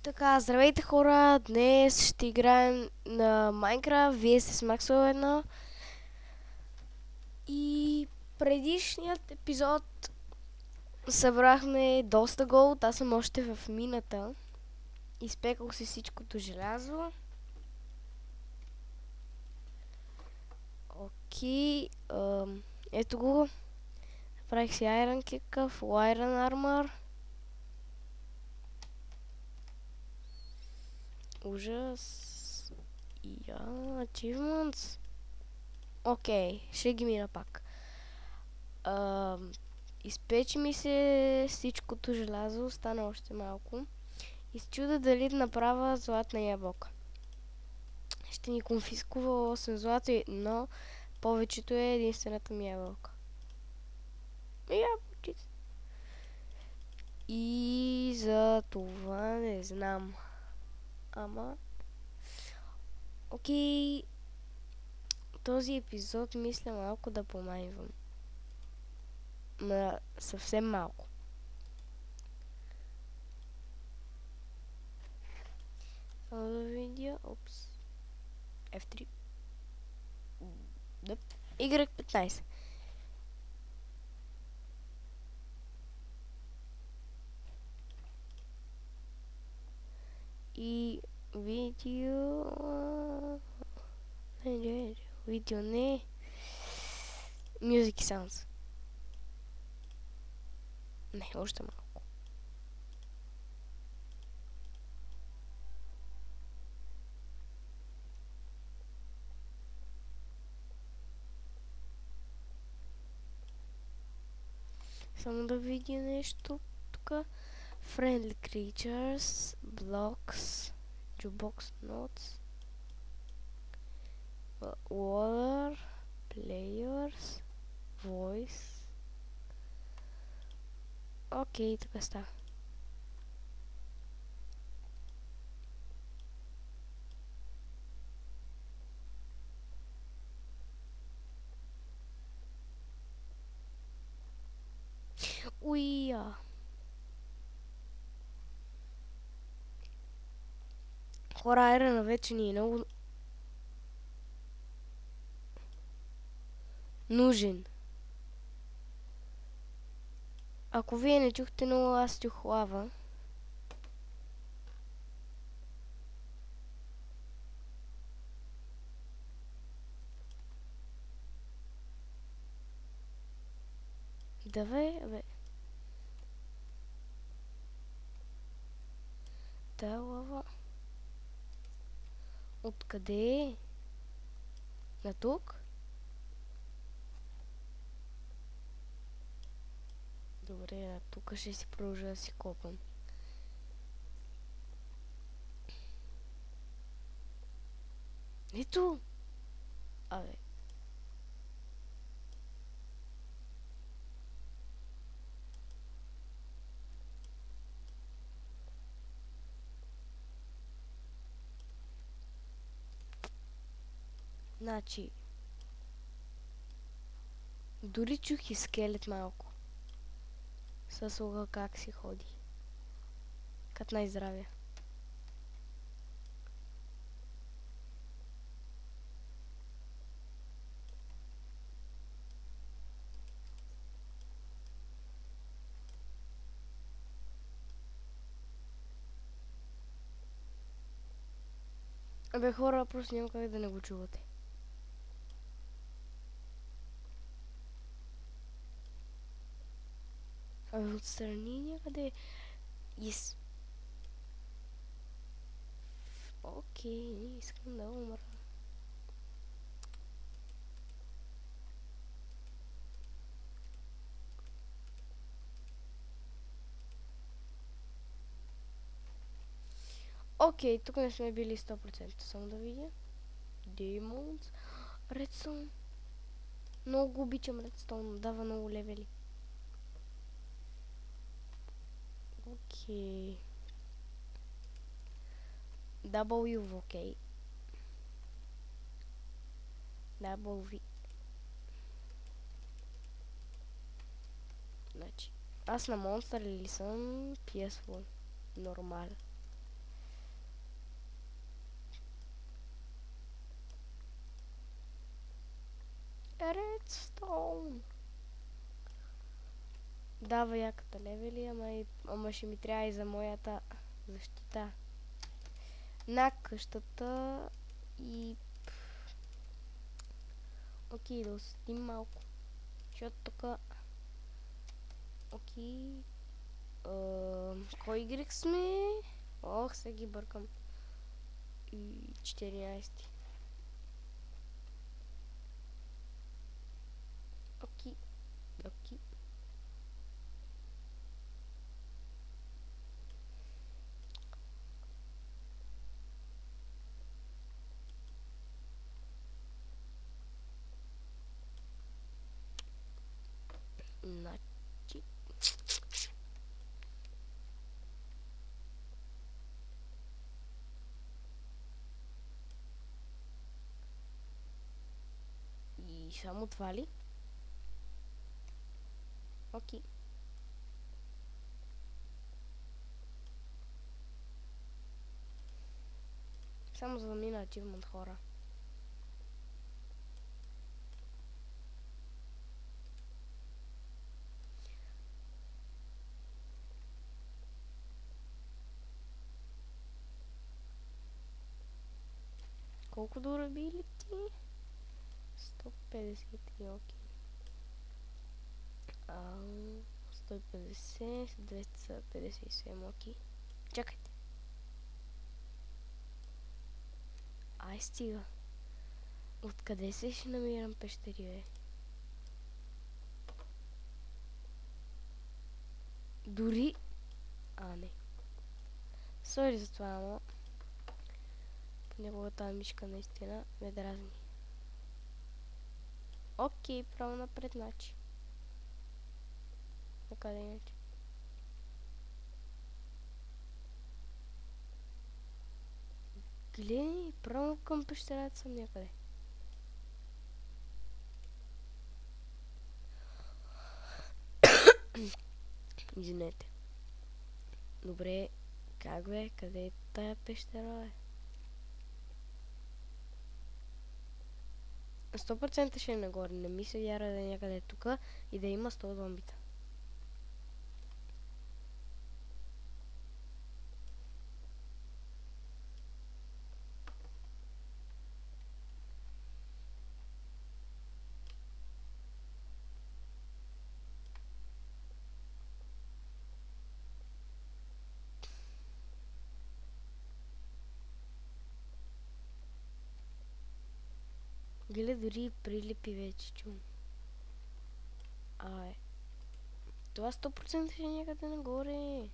Така, здравейте хора! Днес ще играем на Майнкрафт. Вие сте с Максвел 1. И предишният епизод събрахме доста голд. Аз съм още в мината. Изпекал си всичкото желязо. Окей. Ето го. Направих си Iron Kick, Full Iron Armor. Ужас. Achievements. Окей, ще ги мина пак. Изпечи ми се всичкото желязо, остана още малко. И се чуда дали да направя златна ябълка. Ще ни конфискува 8 злато, но повечето е единствената ми ябълка. Ябълчица. И за това не знам. Ама... Окей. Този епизод мисля малко да помайвам. Съвсем малко. Само да видя. Опс. F3. Y15. И видео... Видео не. Music Sounds. Не, още малко. Само да видя нещо тук. Friendly creatures, blocks, jukebox notes, water, players, voice. Окей, така става. Уия. Хора, айрена вече ни е много нужен. Ако вие не чухте, но аз чух лава. Давай, бе. Да, лава. Откъде е? На тук? Добре, тук ще си продължа да си копам. Ето! Абе. Значи... Дори чух и скелет малко. Със лука как си ходи. Като най-здравия. Абе хора, просто няма как да не го чувате. Абе отстрани някъде... Окей, не искам да умра. Окей, тук не сме били 100%. Само да видя. Demons. Redstone. Много обичам Redstone. Дава много левели. Окей. W, окей. W. Значи, аз на монстър ли съм? PS1. Нормален. дава яката левели, ама ще ми трябва и за моята защита на къщата и... Окей, да усетим малко. Защото тук... Окей... Кой Y сме? Ох, сега ги бъркам. И 14. Окей. Окей. Значи... И само това ли? Окей. Само за да мина achievement, хора. Колко дорабили ти? 150, окей. 150, 257, окей. Чакайте. Ай, стига. Откъде се ще намирам пещери, бе? Дори... не. Сори за това, ама... Понякога тази мишка наистина ме дразни. Окей, право напред, значи. Накъде иначе? Гледай, право към пещерата съм някъде. Извинете. Добре, как бе? Къде е тая пещера, бе? 100% ще е нагоре. Не ми се вяра да е някъде тук и да има 100 зомбита. Гледа, дори прилипи вече чум. Това 100% ще е някъде нагоре.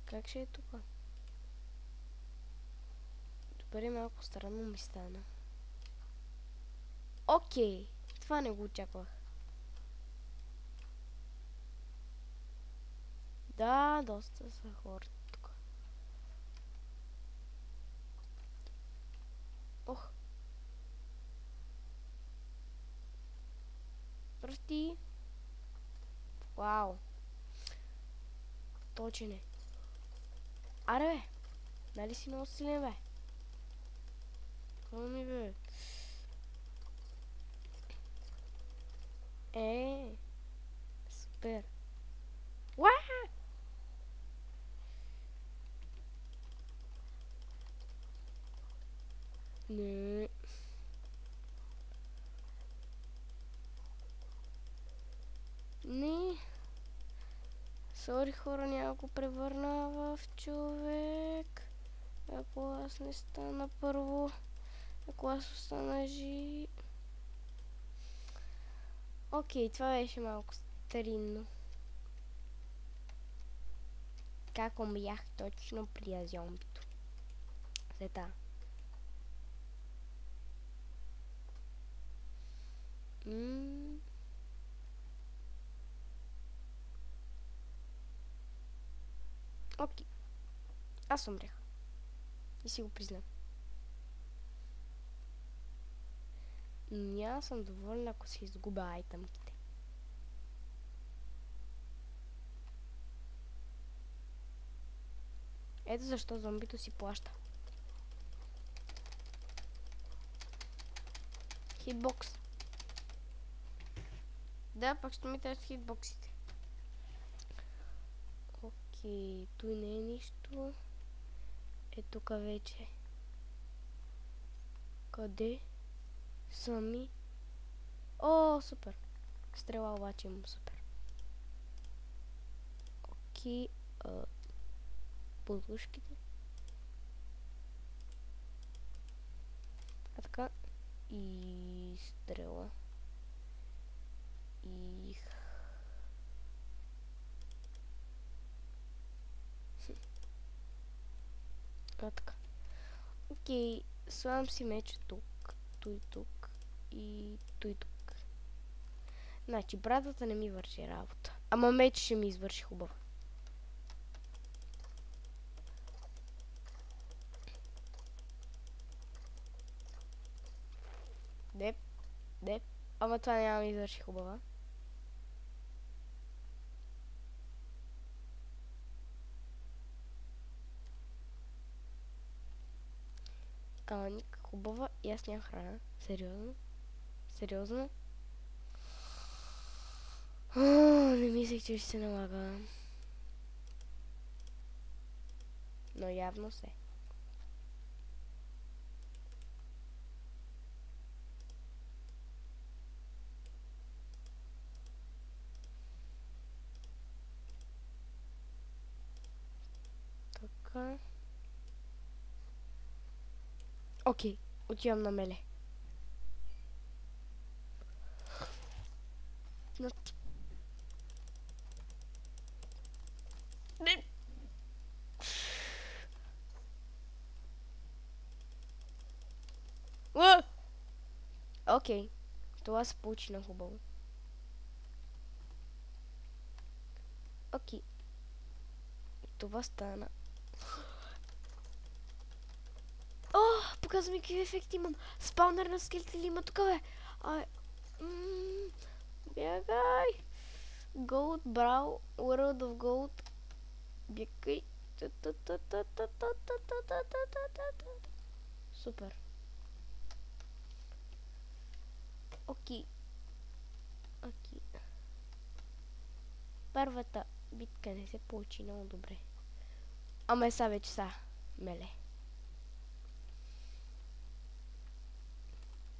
Как ще е тук? Добре, малко странно ми стана. Окей, това не го очаквах. Да, доста са хората тук. Ох. Прости. Вау. Точен е. Аре, бе. Нали си много силен, бе? Ами, бе. Супер. Уаа! Не. Не. Сори, хора, няма го превърна в човек. Ако аз не стана първо. Ако аз остана жив. Окей, това беше малко старинно. Как умрях точно при зомбито. Сета. Окей. Аз умрях. И си го признам. Няма съм доволна, ако си изгубя айтъмките. Ето защо зомбито си плаща. Хитбокс. Да, пак ще ми трябват хитбоксите. Окей, той не е нищо. Е, тук вече. Къде? Сами. О, супер. Стрела обаче имам, супер. Окей. Подушките. А така. И стрела. И... А така. Окей, слагам си меч тук, той тук и той тук. Значи, брадата не ми върши работа. Ама меч ще ми извърши хубаво. Деп, деп. Ама това няма ми извърши хубава. Ама никак хубава и аз нямам храна. Сериозно? Сериозно? Не мислех, че ще се налага. Но явно се. Така. Окей, отивам на меле. Окей, това се получи на хубаво. Окей. Това стана. О, показва ми какви ефекти имам. Спаунер на скелети ли има тук, бе? Бягай. Gold, Brawl, World of Gold. Бягай. Супер. Окей. Окей. Първата битка не се получи много добре. Ама сега вече са меле.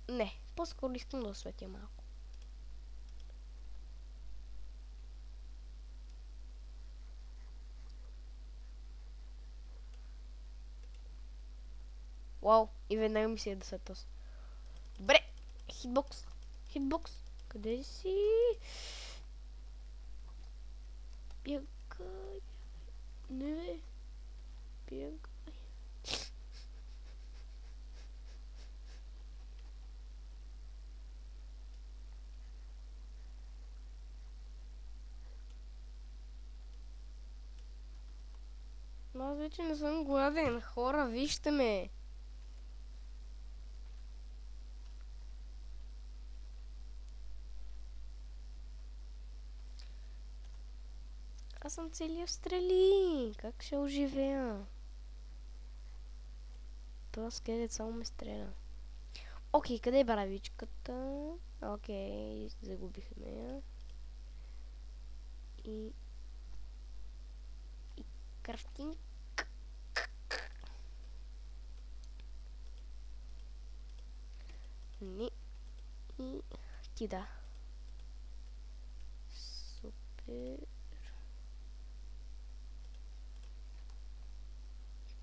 Не, по-скоро искам да осветя малко. Вау, и веднага ми се е да са тос. Добре, хитбокс. Хитбокс. Къде си? Бягай. Не бе. Бягай. Аз вече не съм гладен. Хора, вижте ме. Аз съм целия в стрели. Как ще оживея? Това скелет само ме стреля. Окей, къде е баравичката? Окей, загубихме я. И крафтинг. Не. И ти да. Супер.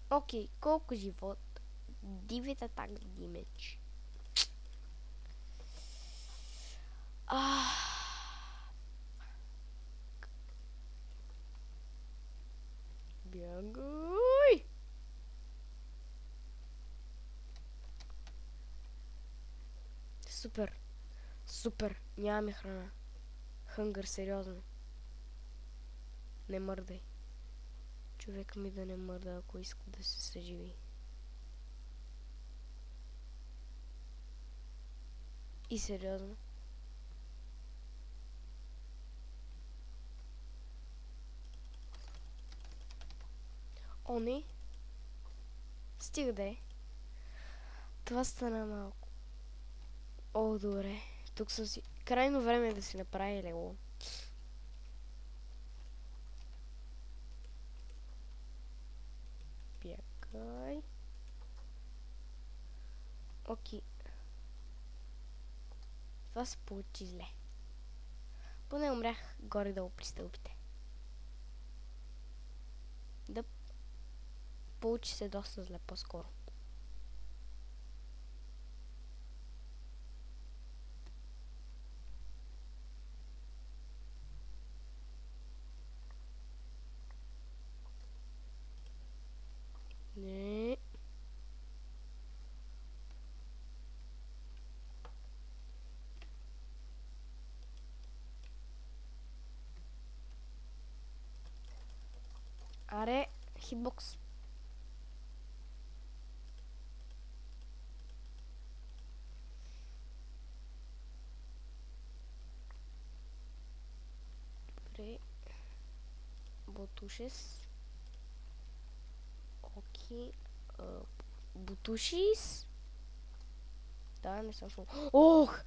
Окей, колко живот? Дивит атак димедж. Бягай! Супер. Супер. Нямаме храна. Хънгър, сериозно. Не мърдай. Човека ми да не мърда, ако иска да се съживи. И сериозно. О, не. Стига да е. Това стана малко. О, добре. Тук съм си... крайно време е да си направи легло. Бягай. Окей. Това се получи зле. Поне умрях горе-долу при стълбите. Да. Получи се доста зле по-скоро. Не. Аре, хитбокс. Добре. Бутушес. Окей. Бутушис. Да, не съм шул. Ох!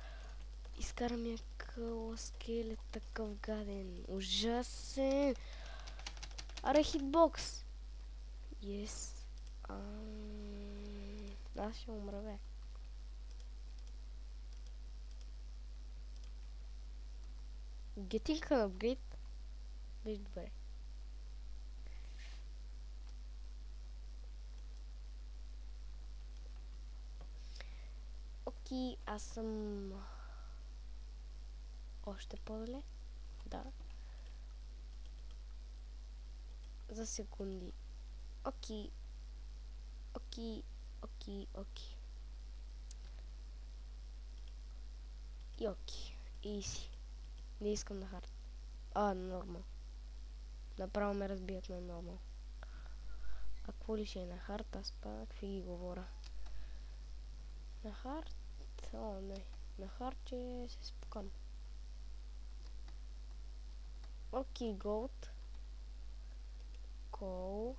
Изкара ми къла скелет, такъв гаден. Ужасен. Аре, хитбокс. Yes. Аз ще умра, бе. Getting an upgrade. Беше добре. Окей, аз съм още по-дале. Да. За секунди. Окей. Окей. Окей. Окей. И окей. Иси. Не искам на хард. Нормал. Направо ме разбият на нормал. А какво ли ще е на хард? Аз пак какви ги говоря. На хард? О, не. На хард ще се спукам. Окей, голд. Кол.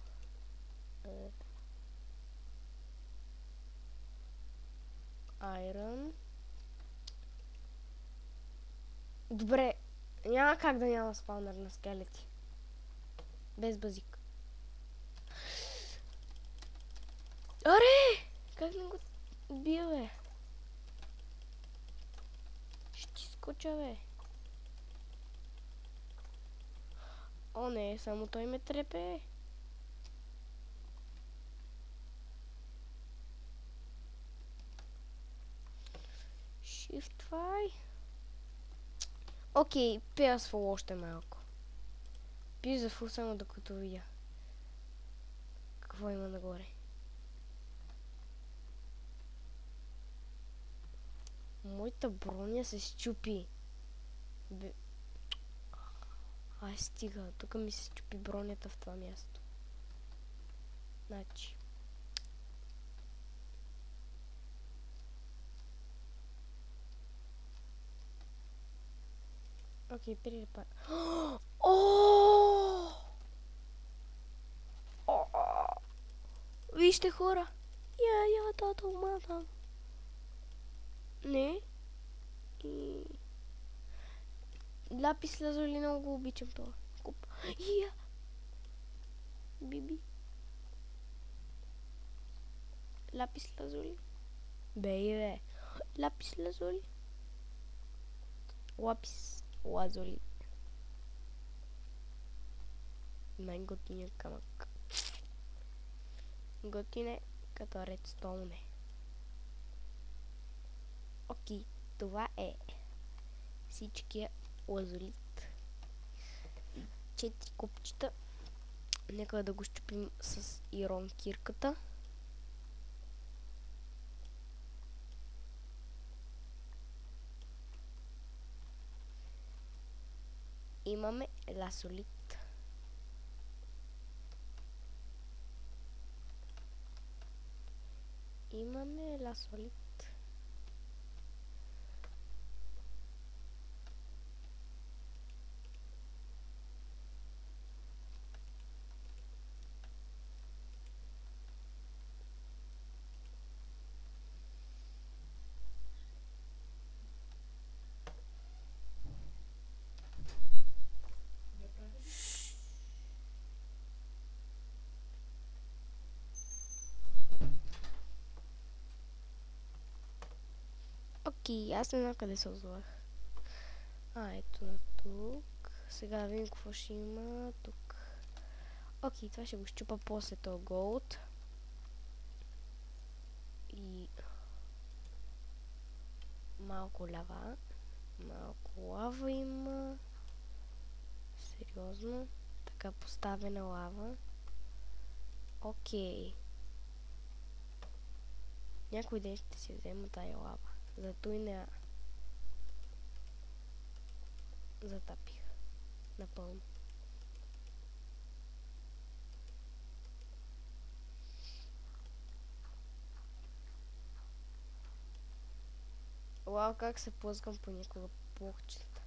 Айрон. Добре. Няма как да няма спаунър на скелети. Без базик. Аре! Как не го бия, бе? Ще ти скоча, бе. О, не, само той ме трепе. Shift-Y. Окей, пия с фул още малко. Пия за фул само докато видя какво има нагоре. Моята броня се счупи. Ай, стига. Тук ми се счупи бронята в това място. Значи. Окей, прирепар. Вижте, хора. Я, тата, умата. Не. И... Лапис лазули, много го обичам това. Куп. Я. Биби. Лапис лазули. Бе. Лапис лазули. Лапис лазули. Най-готиният камък. Готин е като редстоун е. Окей, това е всичкия лазолит. 4 купчета. Нека да го щупим с ирон кирката. Имаме ласолит. Имаме ласолит. Окей, аз не знам къде се озовах. Ето на тук. Сега да видим какво ще има тук. Окей, това ще го щупа после този голд. И малко лава. Малко лава има. Сериозно. Така поставена лава. Окей. Някой ден ще си взема тая лава. Зато и не затапих. Напълно. Вау, как се плъзгам понякога по блокчета.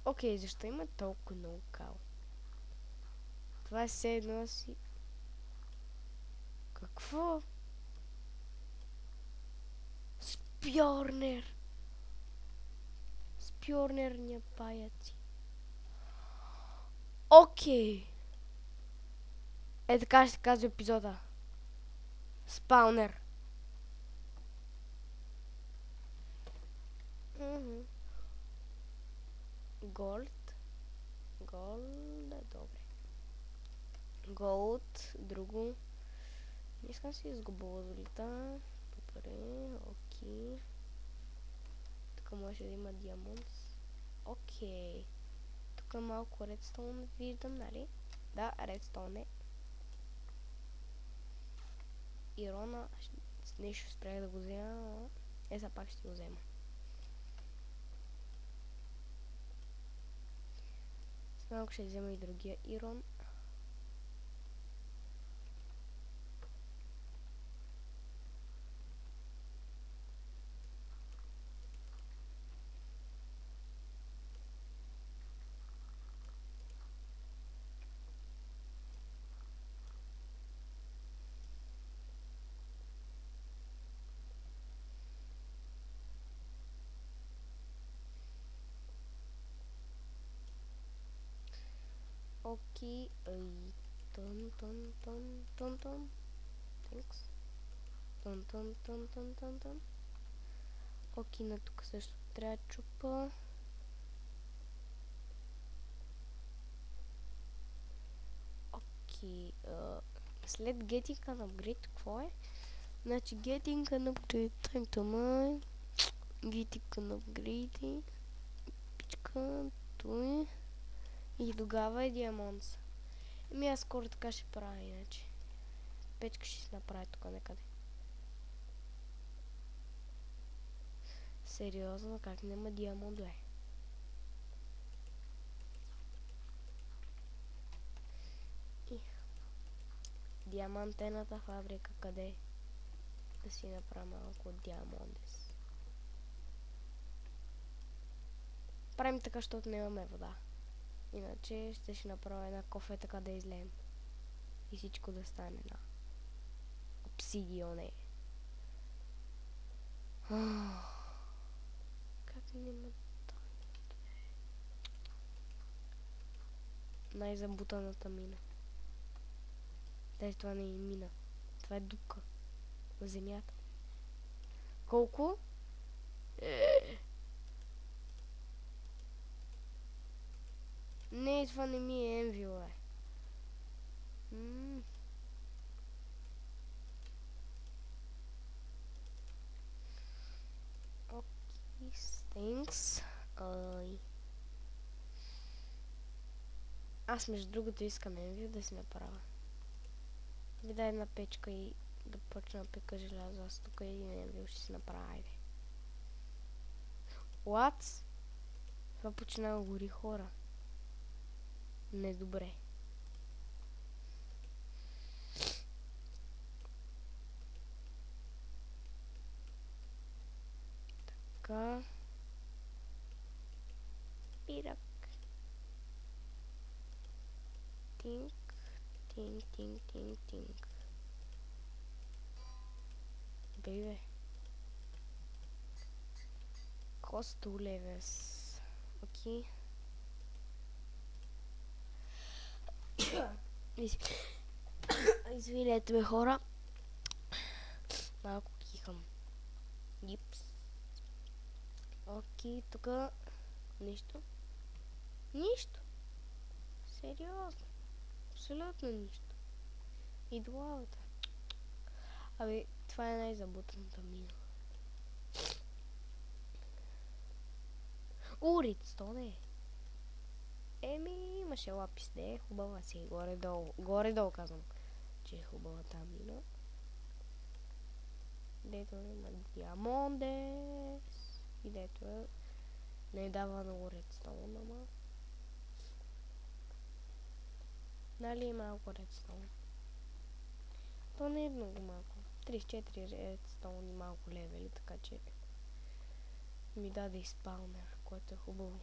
Окей, защо има толкова много кал? Това е все едно си... Какво? Спьорнер! Спьорнерния паяци. Окей! Е така ще се казва епизода. Спаунер. Голд. Голд е добре. Голд, друго. Не искам си изгубя лазолита. Добре, окей. Тук може да има диамонт. Окей. Тук малко редстоун виждам, нали? Да, редстоун е. Ирона, нещо спрях да го взема. Сега пак ще го взема. С малко ще взема и другия ирон. Окей, тон. Thanks. Тон. Окей, на тук също трябва да чупа. Окей, след getting an upgrade, какво е? Значи getting an upgrade, time to mine. Getting an upgrade. Пичка, той. И тогава е диамонт. Еми аз скоро така ще правя иначе. Печка ще се направи тук некъде. Сериозно, как няма диамонт, бе? И диамантената фабрика къде е? Да си направя малко диамондес. Правим така, защото нямаме вода. Иначе ще направя една кофе така да излеем. И всичко да стане на обсидионе. Как няма тайната? Най-забутаната мина. Дай, това не е мина. Това е дупка в земята. Колко? Не, това не ми е енвил, бе. Окей, thanks. Аз между другото искам енвил да си направя. Ви дай една печка и да почна да пека желязо. Аз тук един енвил ще си направя, айде. What? Това почина да гори, хора. Недобре. Така. Пирак. Тинк. Бейбе. Косто левес. Окей. Извинете ме, хора. Малко кихам. Гипс. Окей, тук нищо. Нищо. Сериозно. Абсолютно нищо. И до лавата. Абе, това е най-забутаната мина. Редстоун е. Еми, имаше лапис, не е хубава си, горе-долу. Горе-долу казвам, че е хубава тази мина. Дето има диамондес. И дето е... Не дава много редстоун, ама... Нали е малко редстоун? То не е много малко. 34 редстоун и малко левели, така че... Ми даде и спаунер, което е хубаво.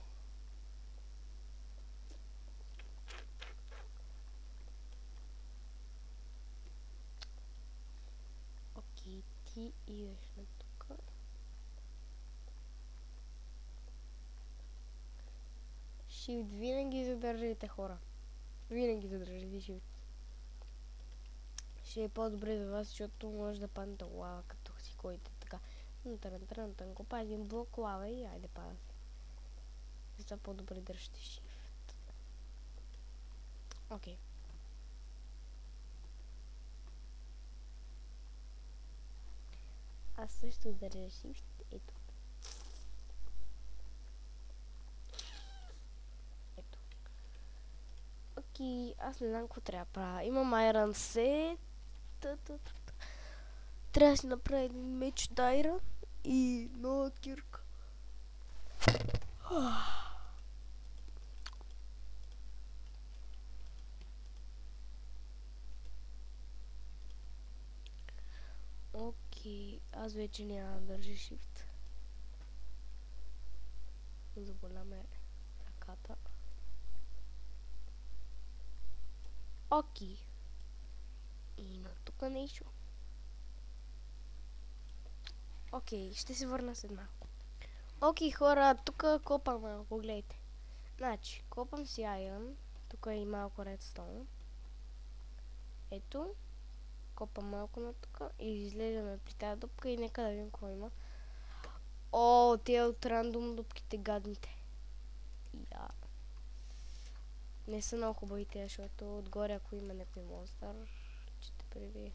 Окей, ти идеш на тук. Shift винаги задържите, хора. Винаги задържите Shift. Ще е по-добре за вас, защото може да паднете лава, като си ходите така. Трън, копа един блок лава и айде падате. За по-добре държите Shift. Окей. Аз също държа Shift. Ето. Ето. Окей, аз не знам какво трябва да правя. Имам Iron Set. Трябва да си направя един меч от Iron и нова кирка. Окей, аз вече няма да държа Shift. Заболя ме ръката. Окей. И на тук нещо. Окей, ще се върна след малко. Окей, хора, тук копам малко, гледайте. Значи, копам си Iron. Тук е и малко Redstone. Ето. Копам малко на тук и излезаме при тази дупка и нека да видим какво има. О, тия от рандом дупките гадните. Я. Не са много хубави тия, защото отгоре ако има някой монстър, ще те пребие.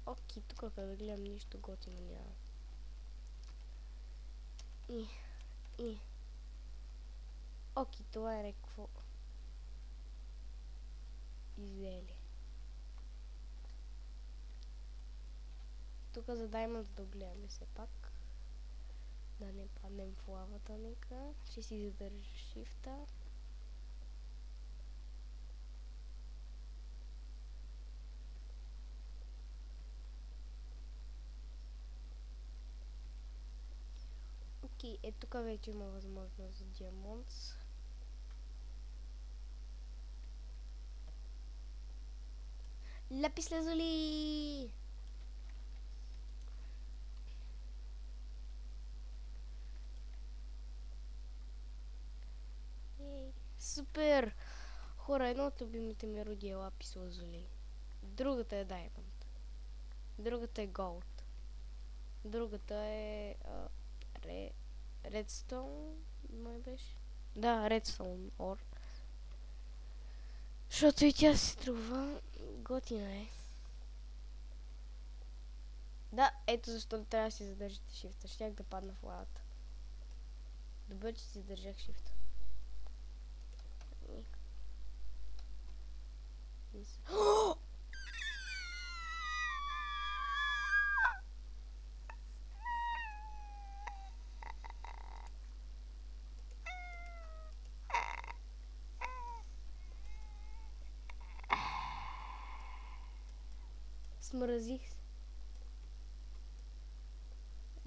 Окей, тук като да гледам нищо готино няма. Окей, това е някакво изделие. Тук за Diamond да гледаме все пак. Да не паднем в лавата, нека. Ще си задържа Shift-а. Окей, е тук вече има възможност за диамонт. Лапис лазули! Супер! Хора, едно от любимите ми роди е лапис лазули. Другата е Diamond. Другата е Gold. Другата е... Redstone, май беше? Да, Redstone Ore. Защото и тя се струва. Готина е. Да, ето защо трябва да си задържите Shift-а. Щях да падна в лавата. Добре, че си задържах Shift-а. Смразих се.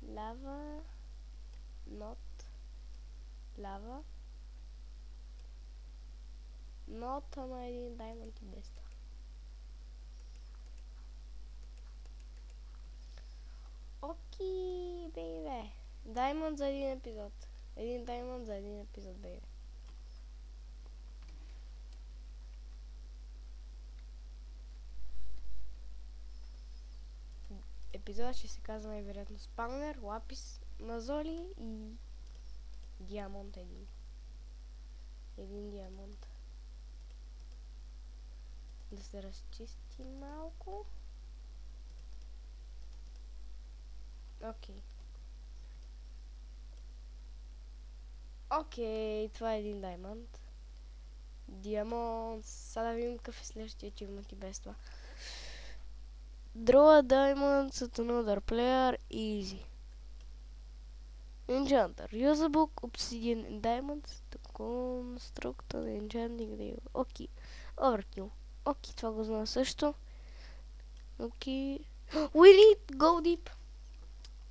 Лава. Not. Лава. Not, ама един Diamond и 200. Окей, бейбе. Diamond за един епизод. Един Diamond за един епизод, бейбе. епизода ще се казва най-вероятно спаунер, лапис, мазоли и диамонт един. Един диамонт. Да се разчисти малко. Окей. Окей, това е един даймонд. Диамонт. Сега да видим какъв е следващия achievement и без това. Draw a diamond at another player. Easy. Enchanter. Use a book, obsidian and diamonds to construct an enchanting table. Окей. Overkill. Окей, това го знам също. Окей. We need go deep.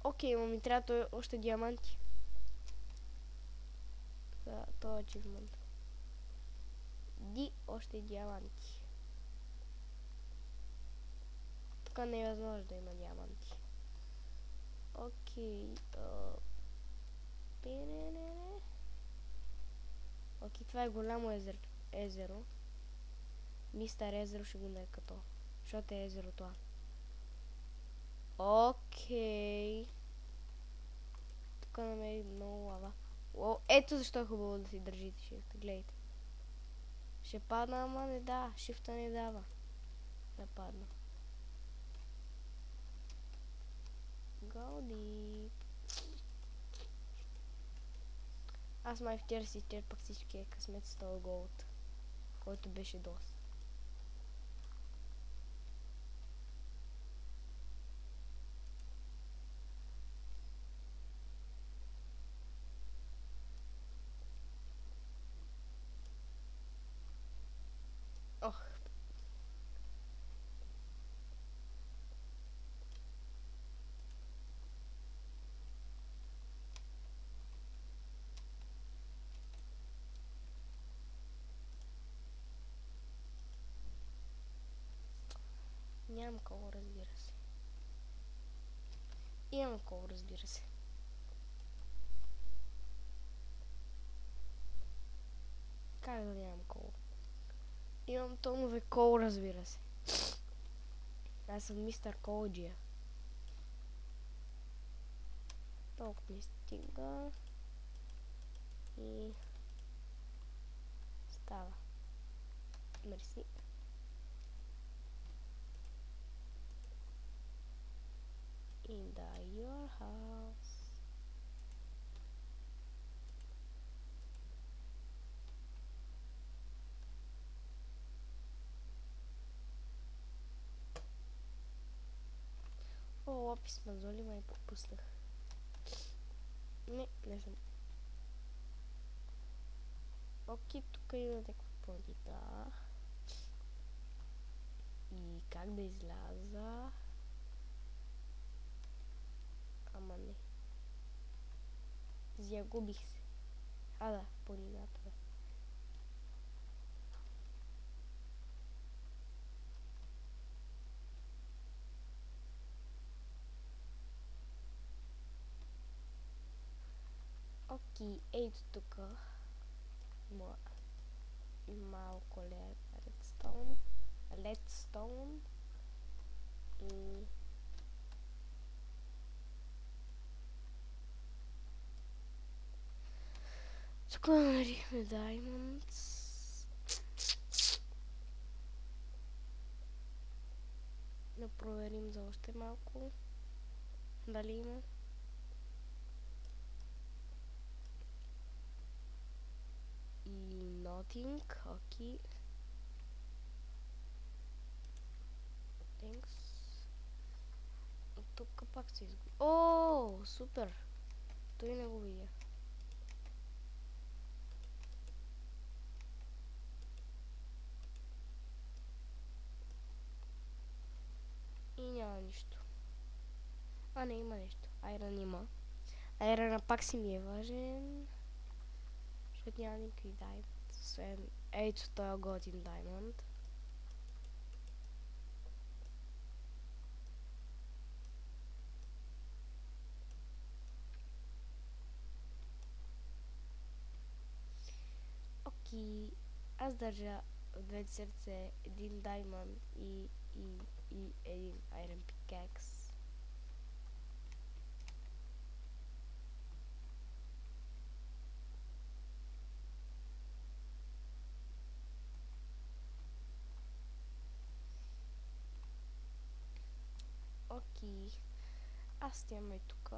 Окей, но ми трябва още диаманти. За този achievement. Още диаманти. Тук не е възможно да има диаманти. Окей. Окей, това е голямо езеро. Мистер езеро ще го нарека то. Защото е езеро това. Окей. Тук намери много лава. Ето защо е хубаво да си държите шифта. Гледайте. Ще падна, ама не да. Шифта не дава. Да падна. Go deep. Аз май вчера си изчерпах всичкия късмет с този голд, който беше доста. Ох. Нямам кол, разбира се. Имам кол, разбира се. Как да нямам кол? Имам тонове кол, разбира се. Аз съм мистер Колджия. Толкова ми стига. И... става. Мерси. In your house. О, лапис мазоли май пропуснах. Не съм. Окей, тук има някаква планета. И как да изляза? Ама не. Загубих се. Да, планината. Окей, ето тук. Малко редстоун. И... тук намерихме Diamonds. Да проверим за още малко. Дали има. И nothing. Окей. Thanks. И тук пак се изгуби. О, супер! Той не го видя. И няма нищо. Не, има нещо. Айрон има. Айрона пак си ми е важен. Защото няма никакви даймонд. Освен ето този готин даймонд. Окей. Аз държа в двете сърце един даймонд и един айрон пикакс. Аз стямаме тук.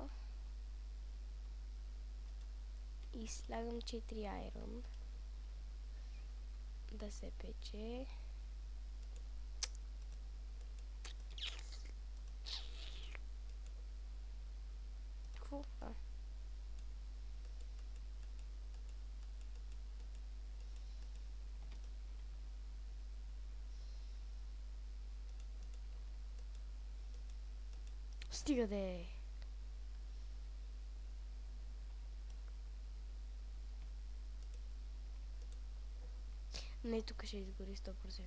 И слягам 4 айрон. Да се пече. Какво? Стига де! Не, тук ще изгори 100%.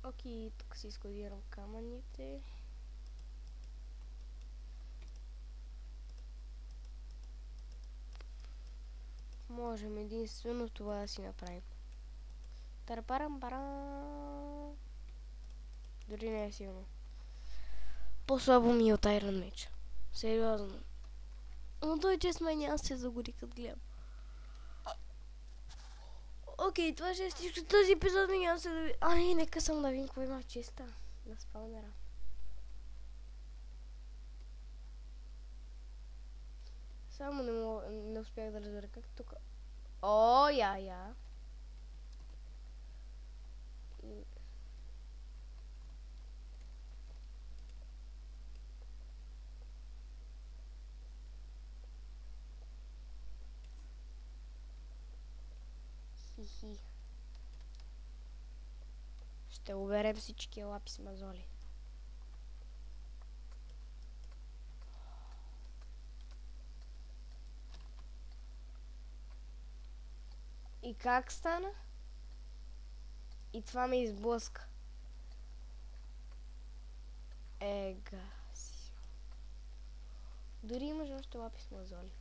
Окей, тук си изкодирам камъните. Можем единствено това да си направим. Тарапарам-парам. Дори не е силно. По-слабо ми е от Iron Mage. Сериозно. Но той чест май няма се загори, като гледам. Окей, това ще е всичко този епизод, ми няма се да ви... не, нека само да видим какво има в честа. На спаунера. Само не успях да разбера как тук. О, я. Хихи. Ще уберем всички лапис мазоли. И как стана? И това ме изблъска. Ега си. Дори имаш още лапис мазоли.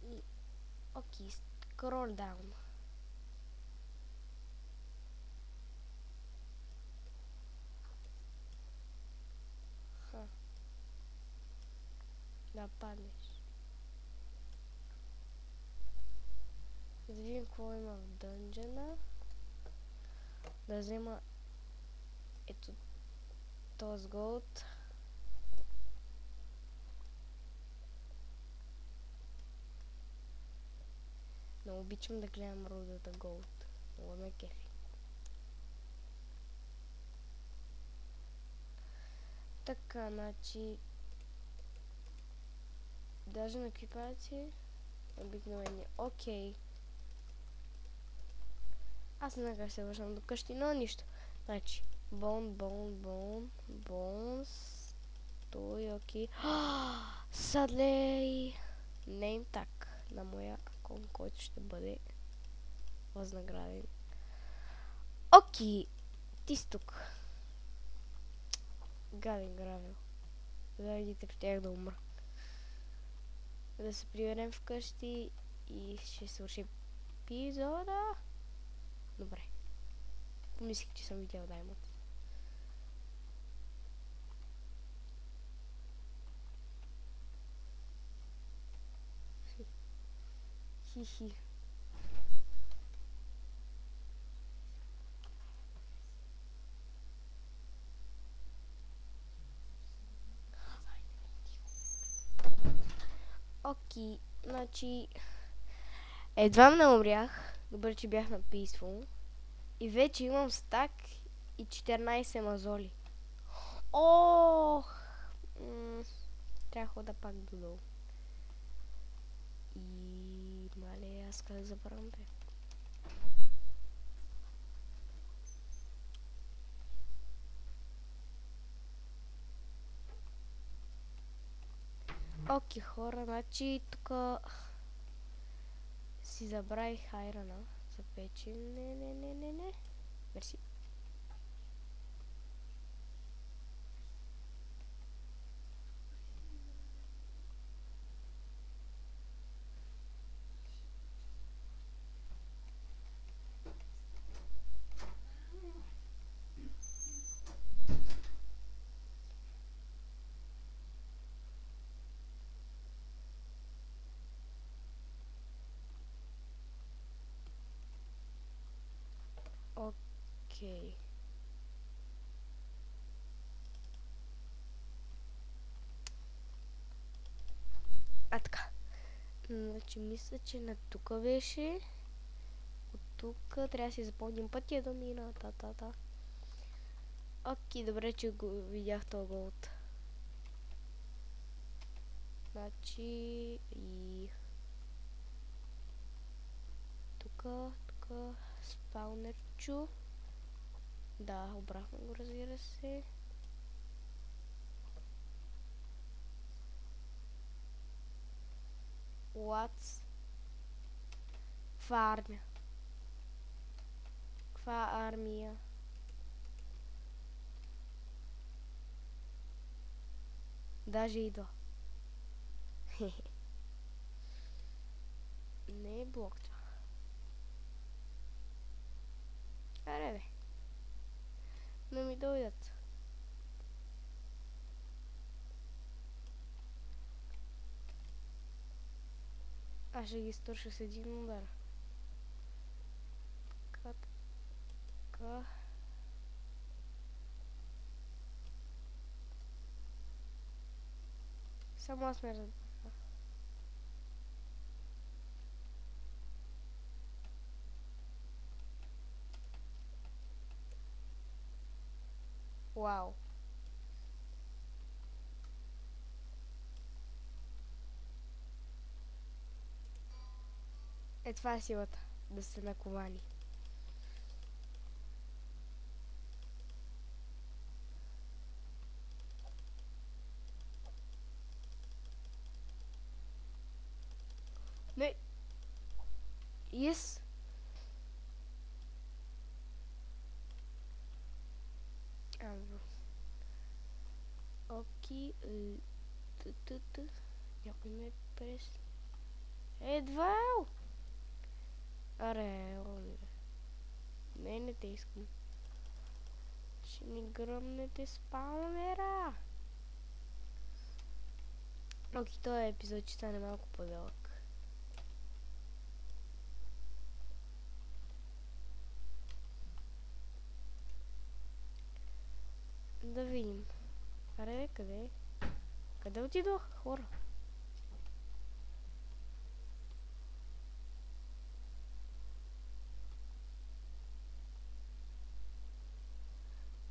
И... Окей, скрол даун. Да паднеш. Да видим какво има в дънжена. Да взема ето този голд. Но обичам да гледам рудата голд. Много ме кефи. Така, значи... Даже на екипации обикновени. Окей. Аз не знам как се вършам до къщи, но нищо. Значи, бонс. Той, окей. Садлей. Name tag на моя акон, който ще бъде възнаграден. Окей. Ти си тук. Гаден гравел. Заради теб щях да умра. Да се приберем вкъщи и ще свърши епизода. Добре. Помислих, че съм видял Даймонд. Хихи. Окей, значи... Едва не умрях. Добре, че бях на Peaceful. И вече имам стак и 14 мазоли. Ох! Трябва да пак додолу. И... мале, аз как забравям бе. Окей, хора, значи тук си забравих айрона за пече. Не. Мерси. Окей. А така. Значи мисля, че на тук беше. От тук трябва да си запомним пътя до мина. Та. Окей, добре, че го видях този голд. Значи и... Тук спаунерчо. Да, обратно го, разбира се. What's? Каква армия? Каква армия? Даже идва. Не е блок това. Аре бе. Но ми дойдат. Аз ще ги стърша с един удар. Така. Само аз ме разбира. Вау. Е, това е силата. Да сте наковани. Не. Yes. Окей. Някой ме прес. Едва! Аре, не те искам. Ще ни гръмнете спаунера. Окей, този епизод ще стане малко по-дълъг. Да видим. Аре, къде? Къде отидох, хора?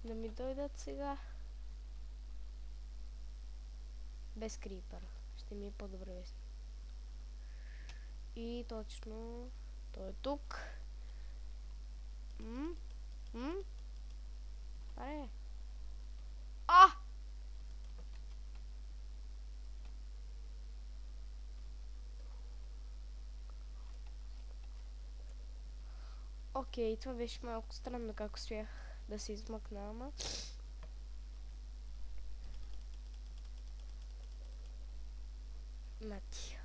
Да ми дойдат сега. Без крипър. Ще ми е по-добре вестно. И точно. Той е тук. Аре. А! Окей, това беше малко странно как успях да се измъкна, ама... Мати.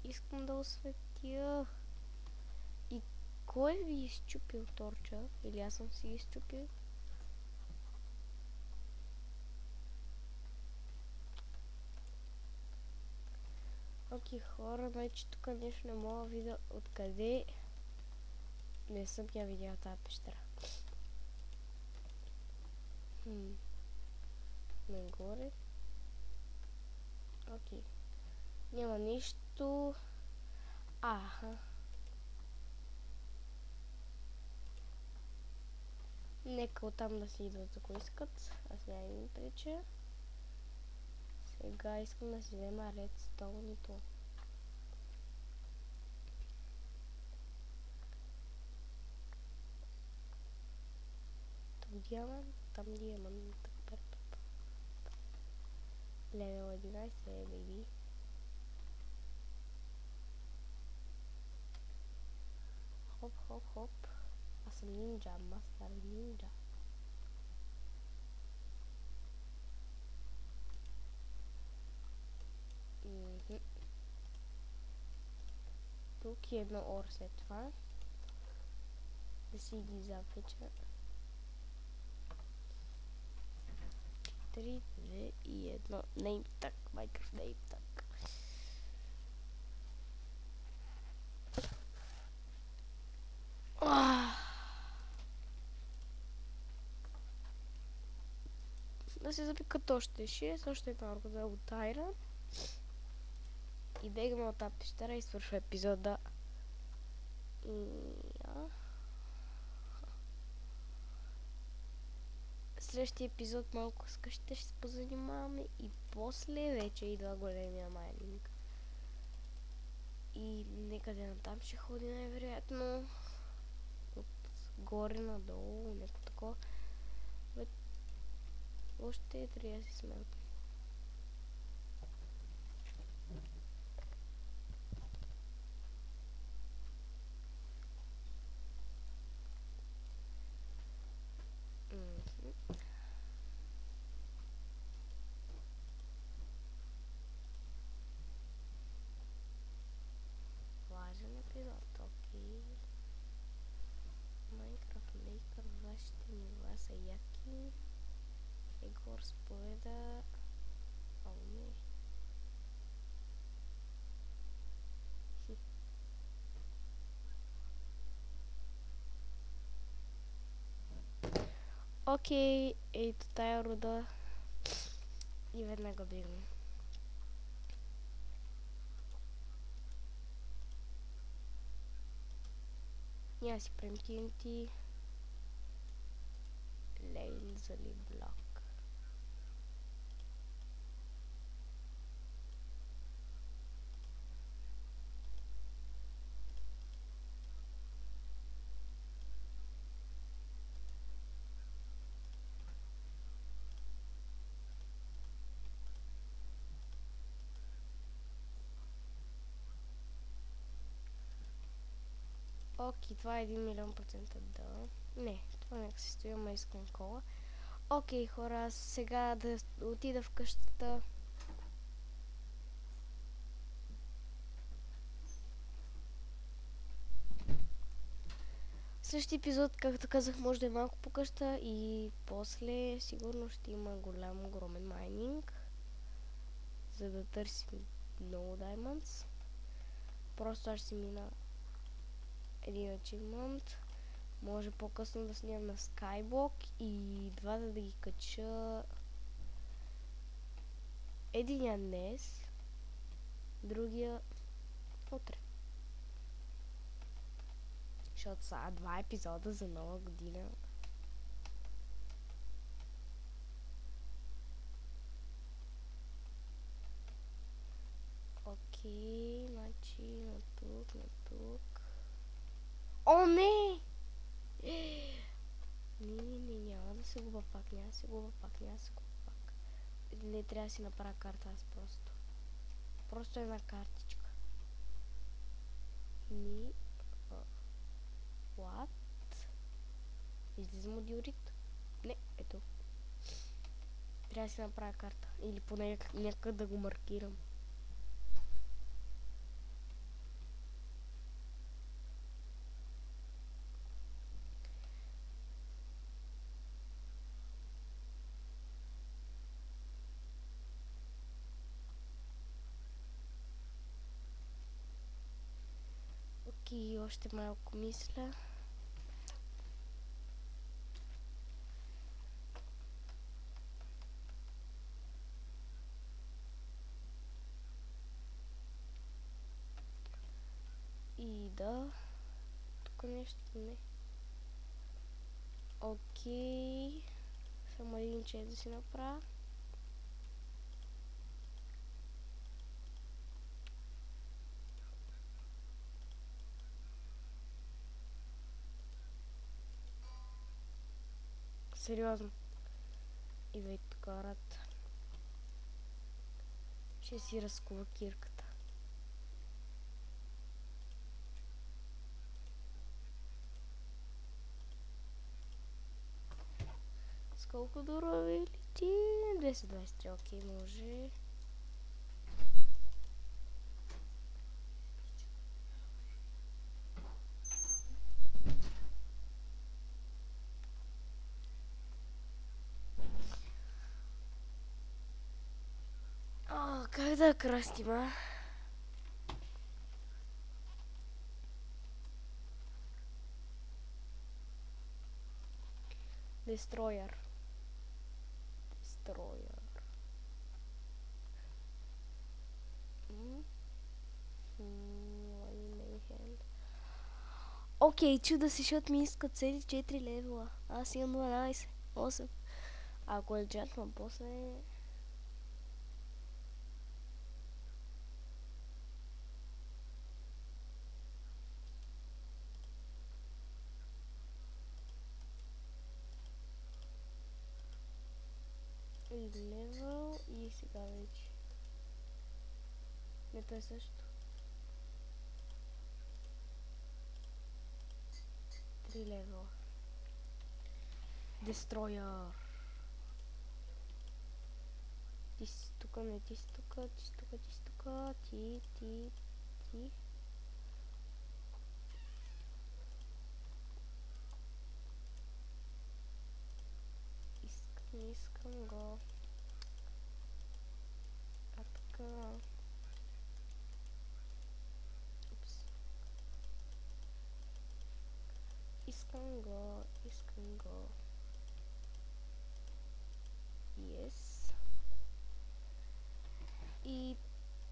Искам да осветя. И кой ви изчупил торча? Или аз съм си изчупил? Окей, хора, значи тук нещо не мога да видя откъде. Не съм я видяла тази пещера. Нагоре. Окей. Няма нищо. Аха. Нека оттам да си идват, ако искат. Аз няма им преча. Сега искам да си взема редстоун и то. Тук диамант, там диамант. Левел 11, бейби. Хоп, хоп, хоп. Аз съм нинджа, мастер нинджа. Тук е едно ор след това. Да си ги запеча. 3, 2 и 1. Name tag, Minecraft name tag. Да се запикат още 6, още малко да от Iron. И бегаме от тази пещера и свършва епизода. Следващия епизод малко с къщите ще се позанимаваме и после вече идва големия майнинг. И некъде натам ще ходи най-вероятно. От горе надолу, нещо такова. Още трябва да си смелтам. Важен епизод, окей. Minecraft Maker, вашите нива са яки. Егор споведа... не. Окей, ето тая руда. И веднага бегам. Няма си правим TNT. Lazily block. Окей, това е 1 милион процента да. Не, това нека се стои, ама искам кола. Окей, хора, сега да отида в къщата. Следващия епизод, както казах, може да е малко по къща и после сигурно ще има огромен майнинг, за да търсим много diamonds. Просто аз ще си мина един achievement. Може по-късно да снимам на Skyblock и двата да ги кача. Единия днес, другия утре. Защото са 2 епизода за нова година. Окей, значи на тук, на тук. О, не! Не, няма да се губа пак, няма да се губа пак. Не трябва да си направя карта аз просто. Просто една картичка. What? Излизам от диорит? Не, ето. Трябва да си направя карта. Или поне някъде да го маркирам. Окей, още малко мисля. И да. Тук нещо не. Окей. Само един чест да си направя. Сериозно. Идвай тук, рад. Ще си разкува кирката. С колко дорови лети? 223, окей, може. да кръстима. Destroyer. Окей, чуда се, защото ми искат цели 4 левела. Аз имам 12, 8. Ако е джентман после... левел и сега вече. Не, то е също. 3 левела. Destroyer. Ти си тука, не ти си тука, ти си тука, ти си тука, ти. Искам го. А така. Упс. Искам го. Yes. И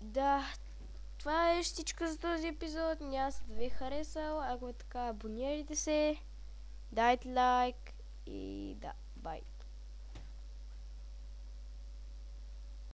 да, това е всичко за този епизод. Няма се да ви е харесал. Ако е така, абонирайте се, дайте лайк и да, бай.